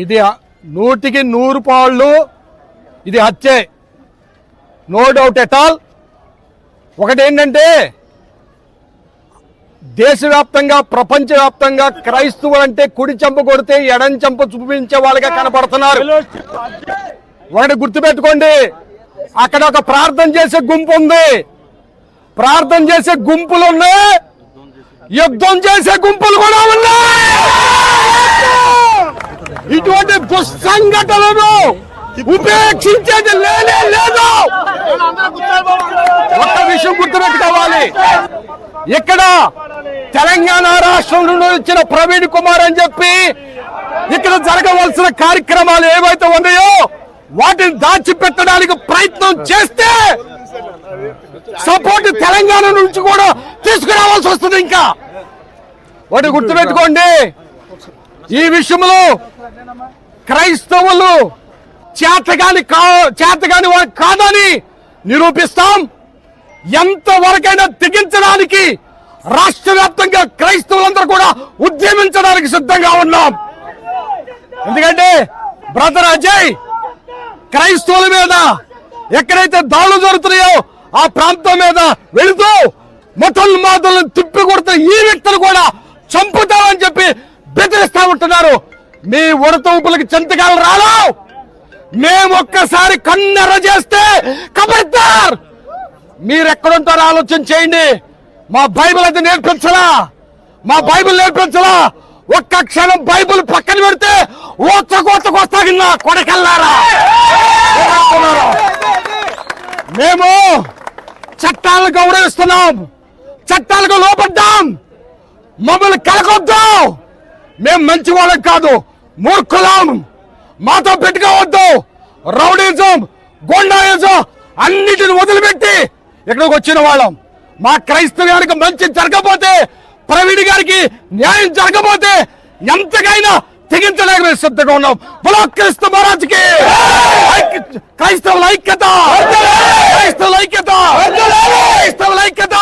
ఇది 100% పాళ్ళు ఇది హత్యే, నో డౌట్ ఎట్ ఆల్. ఒకటేంటంటే దేశవ్యాప్తంగా ప్రపంచవ్యాప్తంగా క్రైస్తవులంటే కుడి చెంప కొడితే ఎడం చెంప చూపించే వాళ్ళగా కనపడుతున్నారు. ఒకటి గుర్తుపెట్టుకోండి, అక్కడ ఒక ప్రార్థన చేసే గుంపు ఉంది, ప్రార్థన చేసే గుంపులు ఉన్నాయి, యుద్ధం చేసే గుంపులు కూడా ఉన్నాయి. ఇటువంటి దుస్సంఘటనలను ఉపేక్షించేది లేనే లేదు. ఒక్క విషయం గుర్తుపెట్టుకోవాలి, ఇక్కడ తెలంగాణ రాష్ట్రం నుండి వచ్చిన ప్రవీణ్ కుమార్ అని చెప్పి ఇక్కడ జరగవలసిన కార్యక్రమాలు ఏవైతే ఉన్నాయో వాటిని దాచిపెట్టడానికి ప్రయత్నం చేస్తే సపోర్ట్ తెలంగాణ నుంచి కూడా తీసుకురావాల్సి వస్తుంది. ఇంకా ఒకటి గుర్తుపెట్టుకోండి, ఈ విషయంలో క్రైస్తవులు చేతగాని వారు కాదని నిరూపిస్తాం. ఎంతవరకైనా తెగించడానికి రాష్ట్ర వ్యాప్తంగా క్రైస్తవులందరూ కూడా ఉద్యమించడానికి సిద్ధంగా ఉన్నాం. ఎందుకంటే బ్రదర్ అజయ్ క్రైస్తవుల మీద ఎక్కడైతే దాడులు జరుగుతున్నాయో ఆ ప్రాంతం మీద వెళుతూ మొట్టమొదలను తిప్పి కొడుతున్న ఈ వ్యక్తులు కూడా చంపుతామని చెప్పి బెదిరిస్తా ఉంటున్నారు. మీ ఉడత ఊపులకి చెంతకాలు రావు. మేము ఒక్కసారి కన్నెర చేస్తే కబడ్దార్. మీరెక్కడుంటారో ఆలోచన చేయండి. మా బైబిల్ అయితే నేర్పించలా, మా బైబిల్ నేర్పించలా. ఒక్క క్షణం బైబిల్ పక్కన పెడితే ఓచకోతకు వస్తాగిన్నా కొడకెళ్ళారా. మేము చట్టాలను గౌరవిస్తున్నాం, చట్టాలకు లోపడ్డాం. మమ్మల్ని కలకొద్దు. మేము మంచి వాళ్ళం కాదు, మూర్ఖులం. మాతో పెట్టుకోవద్దు. రౌడీజం, గోండాయిజం అన్నిటిని వదిలిపెట్టి ఇక్కడికి వచ్చిన వాళ్ళం. మా క్రైస్తవానికి మంచి జరగకపోతే, ప్రవీణ్ గారికి న్యాయం జరగకపోతే ఎంతకైనా తెగించలేక మేము సిద్ధంగా ఉన్నాం. బలో క్రీస్తు మహారాజుకి, క్రైస్తవుల ఐక్యత, క్రైస్తవుల ఐక్యత, క్రైస్తవుల ఐక్యత.